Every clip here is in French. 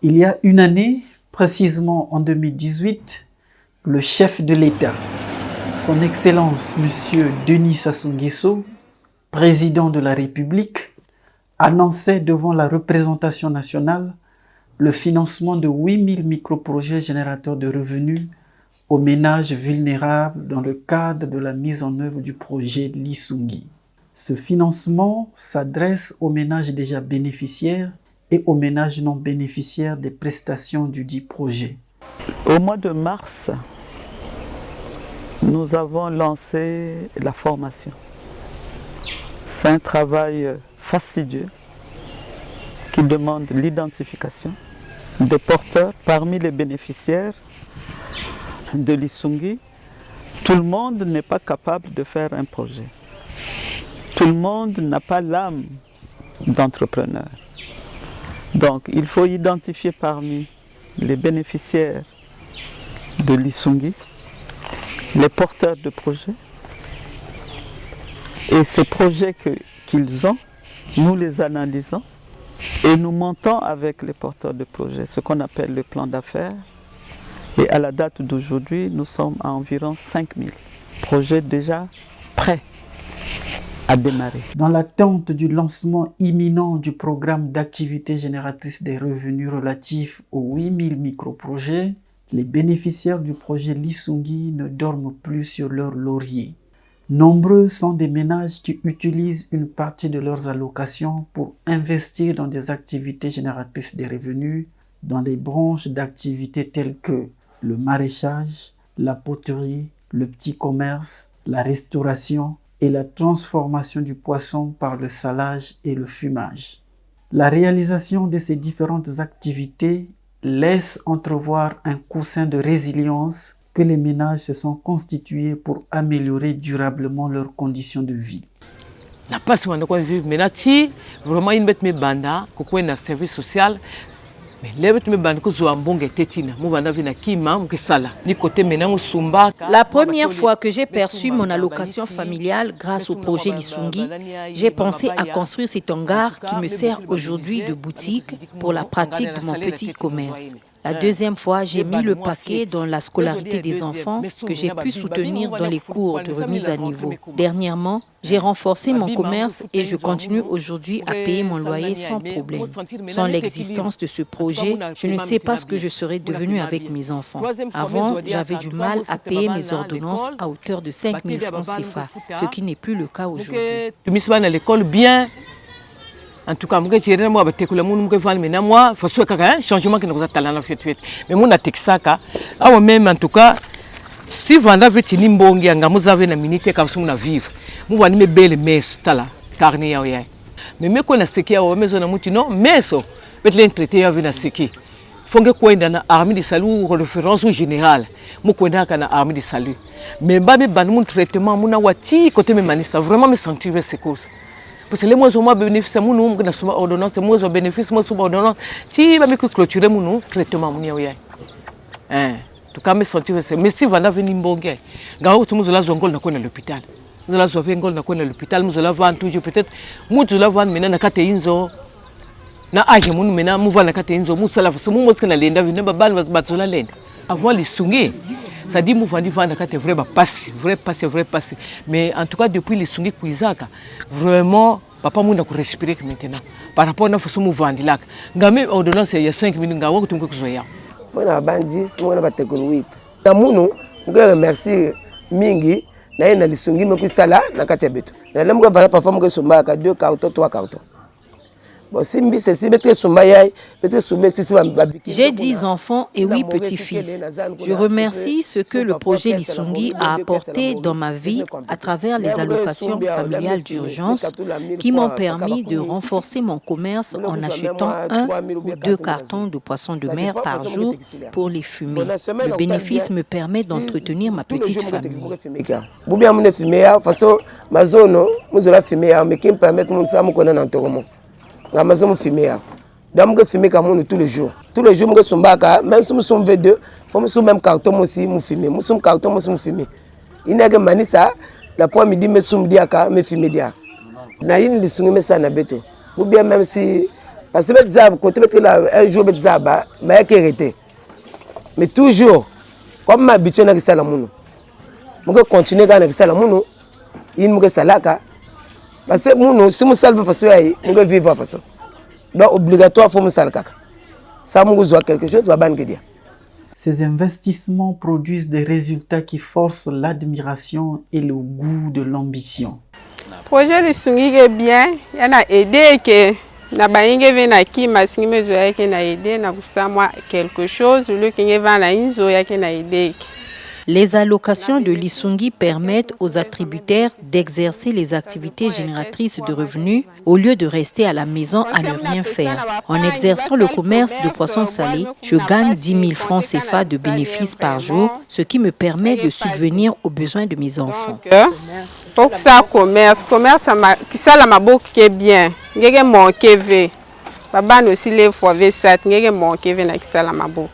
Il y a une année, précisément en 2018, le chef de l'État, son Excellence M. Denis Sassou Nguesso, président de la République, annonçait devant la représentation nationale le financement de 8000 microprojets générateurs de revenus aux ménages vulnérables dans le cadre de la mise en œuvre du projet Lisungi. Ce financement s'adresse aux ménages déjà bénéficiaires et aux ménages non bénéficiaires des prestations du dit projet. Au mois de mars, nous avons lancé la formation. C'est un travail fastidieux qui demande l'identification des porteurs parmi les bénéficiaires de Lisungi. Tout le monde n'est pas capable de faire un projet. Tout le monde n'a pas l'âme d'entrepreneur. Donc il faut identifier parmi les bénéficiaires de Lisungi les porteurs de projets. Et ces projets qu'ils ont, nous les analysons et nous montons avec les porteurs de projets ce qu'on appelle le plan d'affaires. Et à la date d'aujourd'hui, nous sommes à environ 5000 projets déjà prêts à démarrer. Dans l'attente du lancement imminent du programme d'activité génératrice des revenus relatifs aux 8000 microprojets, les bénéficiaires du projet Lisungi ne dorment plus sur leur laurier. Nombreux sont des ménages qui utilisent une partie de leurs allocations pour investir dans des activités génératrices des revenus, dans des branches d'activités telles que le maraîchage, la poterie, le petit commerce, la restauration et la transformation du poisson par le salage et le fumage. La réalisation de ces différentes activités laisse entrevoir un coussin de résilience que les ménages se sont constitués pour améliorer durablement leurs conditions de vie. Na pasi wanakuwa vivre menati vraiment une bête me banda kokwe na service social mais les bête me banda ko zo ambonge tetina mu banda vina kima mu kesala ni côté mena musumba. La première fois que j'ai perçu mon allocation familiale grâce au projet Lisungi, j'ai pensé à construire cet hangar qui me sert aujourd'hui de boutique pour la pratique de mon petit commerce. La deuxième fois, j'ai mis le paquet dans la scolarité des enfants que j'ai pu soutenir dans les cours de remise à niveau. Dernièrement, j'ai renforcé mon commerce et je continue aujourd'hui à payer mon loyer sans problème. Sans l'existence de ce projet, je ne sais pas ce que je serais devenu avec mes enfants. Avant, j'avais du mal à payer mes ordonnances à hauteur de 5000 francs CFA, ce qui n'est plus le cas aujourd'hui. En tout cas, je suis moi avec le monde que je mais moi, faut soit un changement qui nous a talent cette suite. Mais mon atexaka, ah même en tout cas, si vous en avez une bonne anga, vous avez une minute comme ça, vous vivre. Vous voyez mes belles messes, tala, tarni ya ya. Mais me qu'on a séqué à la maison à Moutino, mais ça, peut-être l'entretien avec la séqué. Faut que quoi dans l'armée de salut référence au général. Moi quoi dans la armée de salut. Mais bah me ban mon traitement, mon awati côté me manista, vraiment me sentir vers ces courses. Parce que les mois où bénéfice mon nom que na ordonnance moi au bénéfice moi sous ordonnance si va me clôturer mon nom traitement mon ya tout cas me sentir mais si va venir mbonge ngao tu muzola zongol na kwenda l'hôpital muzola zovengol na kwenda l'hôpital muzola vendre toujours peut-être muzola vendre mena na kate inzo na age mon mena mu vendre na kate inzo musala so mu moska na lenda vina babal batzola lenda avant les sungi ça dit mouvement du vent c'est vrai passé mais en tout cas depuis les sungi kuizaka vraiment papa muna ku respirer maintenant par rapport à ce mouvement de lac ngame ordonnance il y a 5 minutes ngawo kutumko kuzoya mona bandis mona batekolo 8 na muno ngere merci mingi na ina lisungi me kuisala na katia beto na lemga vala parfois mo kesomba ka 2 cartons 3 cartons. J'ai 10 enfants et 8 petits-fils. Je remercie ce que le projet Lisungi a apporté dans ma vie à travers les allocations familiales d'urgence qui m'ont permis de renforcer mon commerce en achetant 1 ou 2 cartons de poissons de mer par jour pour les fumer. Le bénéfice me permet d'entretenir ma petite famille. Amazon filmer donc filmer comme tous les jours me sombaka même si nous sommes V2 faut me même carton aussi me filmer nous sommes carton aussi me filmer il a que manisa la point midi me somme diaka me filmer dia na une lisungi me ça na beto ou bien même si parce que côté un jour mais qui mais toujours comme m'habitué na kisala muno muke continuer kana kisala muno il muke salaka parce que muno si mu salve façon yayi muke vivre façon donc obligatoire faut mu salaka ça muke zo quelque chose va ban kedia. Ces investissements produisent des résultats qui forcent l'admiration et le goût de l'ambition. Projet Lisungi est bien, il y a aidé que na bainge vena ki masingi mezo yake na aidé na kusama quelque chose le kinge vana inzo yake na aidé. Les allocations de Lisungi permettent aux attributaires d'exercer les activités génératrices de revenus au lieu de rester à la maison à ne rien faire. En exerçant le commerce de poissons salés, je gagne 10 000 francs CFA de bénéfices par jour, ce qui me permet de subvenir aux besoins de mes enfants. Faut que ça commerce qui ça la maboko qui est bien. Ngege manqué ve. Baba aussi les fois ve sat ngege manqué ve na qui ça la maboko.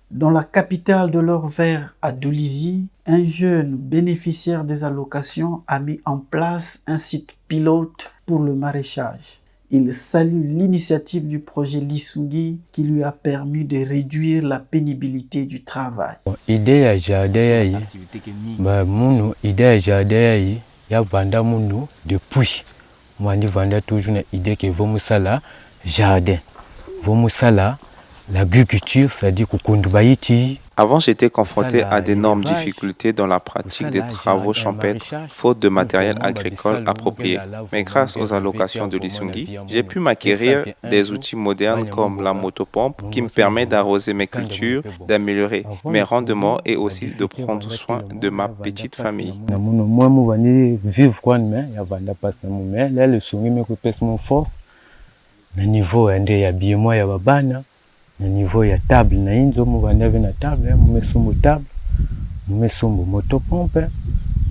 Dans la capitale de l'Or-Vert, à Doulizy, un jeune bénéficiaire des allocations a mis en place un site pilote pour le maraîchage. Il salue l'initiative du projet Lisungi qui lui a permis de réduire la pénibilité du travail. Idée à jardin, idée à jardin, ya vanda muno depuis. Moi, je vanda toujours une idée que vous musala jardin, vous musala l'agriculture, c'est-à-dire que avant, j'étais confronté à d'énormes difficultés dans la pratique des travaux champêtres, faute de matériel agricole approprié. Mais grâce aux allocations de Lisungi, j'ai pu m'acquérir des outils modernes comme la motopompe qui me permet d'arroser mes cultures, d'améliorer mes rendements et aussi de prendre soin de ma petite famille. Na niveau ya table na inzo muvandave na table mumesumbu table mumesumbu motopompe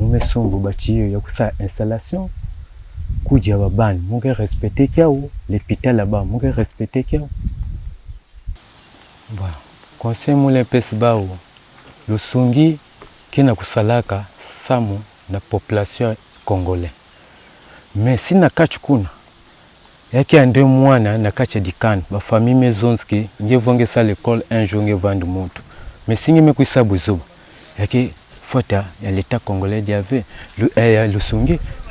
mumesumbu bachiyo ya kusa installation kuja babani munge respecter kyao l'hôpital là-bas munge respecter kyao ba conseil mule pesi bao Lisungi kina kusalaka samu na population congolais mais sina kachukuna yake ande mwana na kacha dikana ba famille maisonski ngevonge sa l'école un jour ngevandu mutu mais singi mekuisa buzuba yake fota ya l'état congolais diave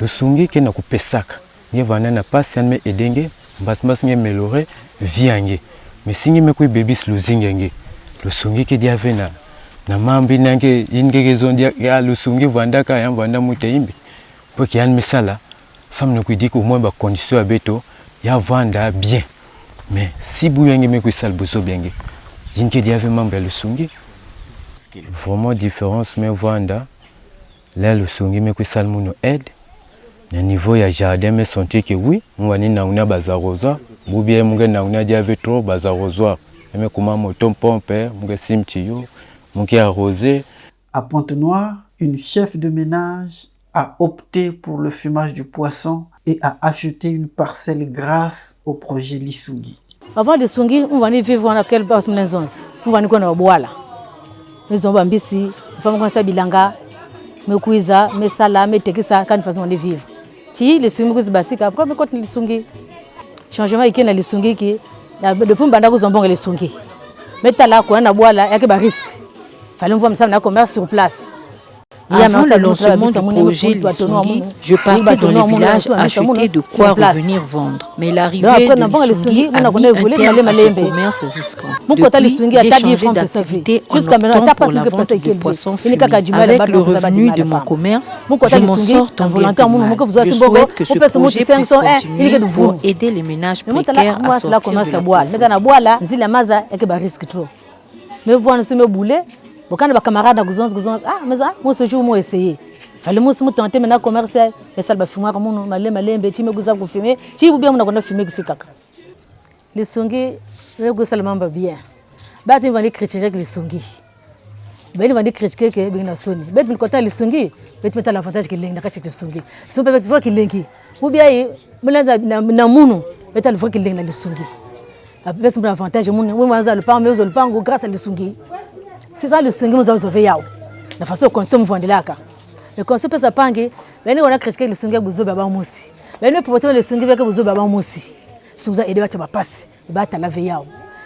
Lisungi kena kupesaka ngevana na passe yanme edenge mbas nge melore viange mais singi mekui bebis luzingenge Lisungi ke diave na mambi nange ingege zondia ya Lisungi vandaka ya vanda muteimbi poki yan misala samne kuidika au moins ba condition ya beto ya vanda bien mais si bouyangi me kuisal boso biengi jinke diave membre ya Lisungi vraiment différence mais vanda là Lisungi me kuisal muno aide na niveau ya jardin me sentir que oui mwani na una bazaroza bubie munge na una diave trop bazaroza me kuma moto pompe munge simtiyo munge arroser. À Pointe-Noire, une chef de ménage a opté pour le fumage du poisson et a acheté une parcelle grâce au projet Lisungi. Avant Lisungi, on va vivre dans quelle base maison. On va nous connaître au Boala. Nous avons ambisi, nous avons ça bilanga, me kuiza, me sala, me tekisa, quand nous faisons de vivre. Si Lisungi nous basique, après me côté Lisungi. Changement ici na Lisungi qui, depuis banda nous avons Lisungi. Mais là quoi na Boala, il y a que risque. Fallait voir ça na commerce sur place. Avant le lancement du projet Lisungi, je partais dans le village acheter de quoi revenir vendre. Mais l'arrivée de Lisungi a mis un terme à ce commerce risquant. Depuis, j'ai changé d'activité en optant pour la vente de poissons fumés. Avec le revenu de mon commerce, je m'en sors tant bien que mal. Je souhaite que ce projet puisse continuer pour aider les ménages précaires à sortir de la Quand les camarades à Gouzons, mais ça, moi ce jour, moi essayer. Fallait moi me tenter maintenant commercial, mais ça va fumer comme on malé, petit me gouza pour fumer. Si vous bien, on a fumé que c'est caca. Lisungi, le goût seulement bien. Bah, tu vas les critiquer avec Lisungi. Ben, il va les critiquer que bien sonné. Ben, tu me contentes Lisungi, ben tu mets l'avantage qu'il l'ait, n'importe Lisungi. Si on peut voir qu'il l'ait, ou bien, me l'a na mounou, ben tu le vois qu'il l'ait na Lisungi. Après, c'est l'avantage, mon, moi, le pain, mais le pain, grâce à Lisungi. C'est ça le Lisungi nous a sauvé yao. La façon qu'on consomme vendre là ka. Le concept ça pangue, ben on a critiqué le Lisungi buzo baba mosi. Ben nous protéger le Lisungi avec buzo baba mosi. si vous aidez à passer, il va la veille.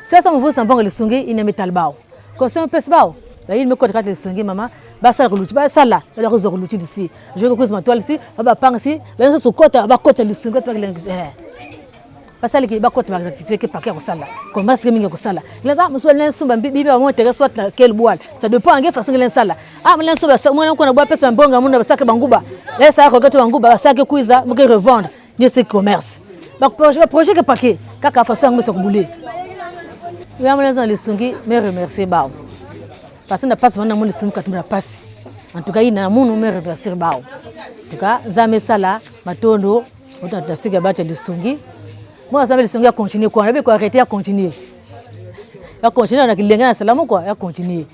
Si ça me vaut sans bon le songe, il ne met pas le bao. Quand c'est un peu bao, il me contacte le songe, maman, ça le ça là, il a raison de ici. Je vais ma toile ici, va pas ici, là sur côté, va côté le songe, parce que va côté ma activité que paquet au sala. Comment est-ce que mingi au sala? Là ça, monsieur l'ensumba bibi va monter soit quel bois. Ça dépend en façon que l'ensala. Ah, l'ensumba ça moi on a bois pesa mbonga muna basaka banguba. Là ça ko gato banguba basaka kuiza, mo ke revendre. Ni ce commerce. Donc projet que paquet, kaka façon ngo so kubule. Oui, à les songi, me remercier bao. Parce que n'a pas vendre mon songi quand me passe. En tout cas, il n'a mon me remercier bao. En tout cas, zame sala, matondo, autant de siga bache les songi. Moi, ça veut les songi à continuer quoi, on va arrêter à continuer. À continuer, on a qu'il l'engagement salam quoi, à continuer.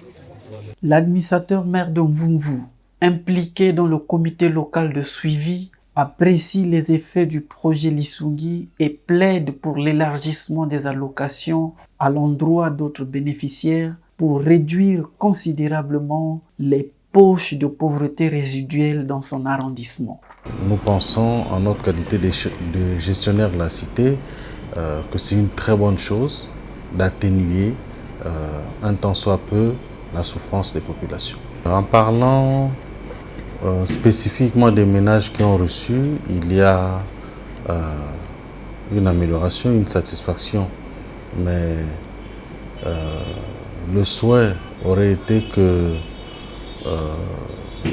L'administrateur maire de Mvumvu, impliqué dans le comité local de suivi, apprécie les effets du projet Lisungi et plaide pour l'élargissement des allocations à l'endroit d'autres bénéficiaires pour réduire considérablement les poches de pauvreté résiduelle dans son arrondissement. Nous pensons, en notre qualité de gestionnaire de la cité, que c'est une très bonne chose d'atténuer un tant soit peu la souffrance des populations. En parlant spécifiquement des ménages qui ont reçu, il y a une amélioration, une satisfaction. Mais le souhait aurait été que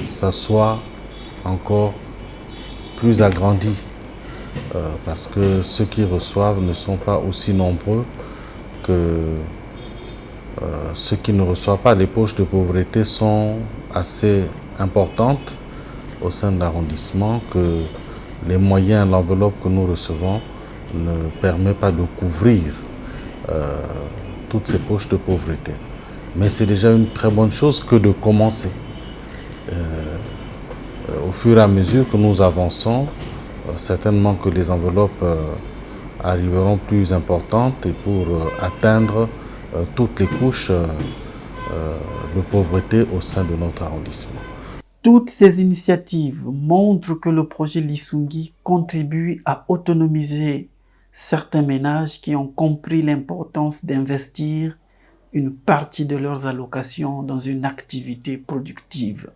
ça soit encore plus agrandi parce que ceux qui reçoivent ne sont pas aussi nombreux que ceux qui ne reçoivent pas. Les poches de pauvreté sont assez importantes au sein de l'arrondissement que les moyens, l'enveloppe que nous recevons ne permet pas de couvrir toutes ces poches de pauvreté. Mais c'est déjà une très bonne chose que de commencer. Au fur et à mesure que nous avançons, certainement que les enveloppes arriveront plus importantes et pour atteindre toutes les couches de pauvreté au sein de notre arrondissement. Toutes ces initiatives montrent que le projet Lisungi contribue à autonomiser certains ménages qui ont compris l'importance d'investir une partie de leurs allocations dans une activité productive.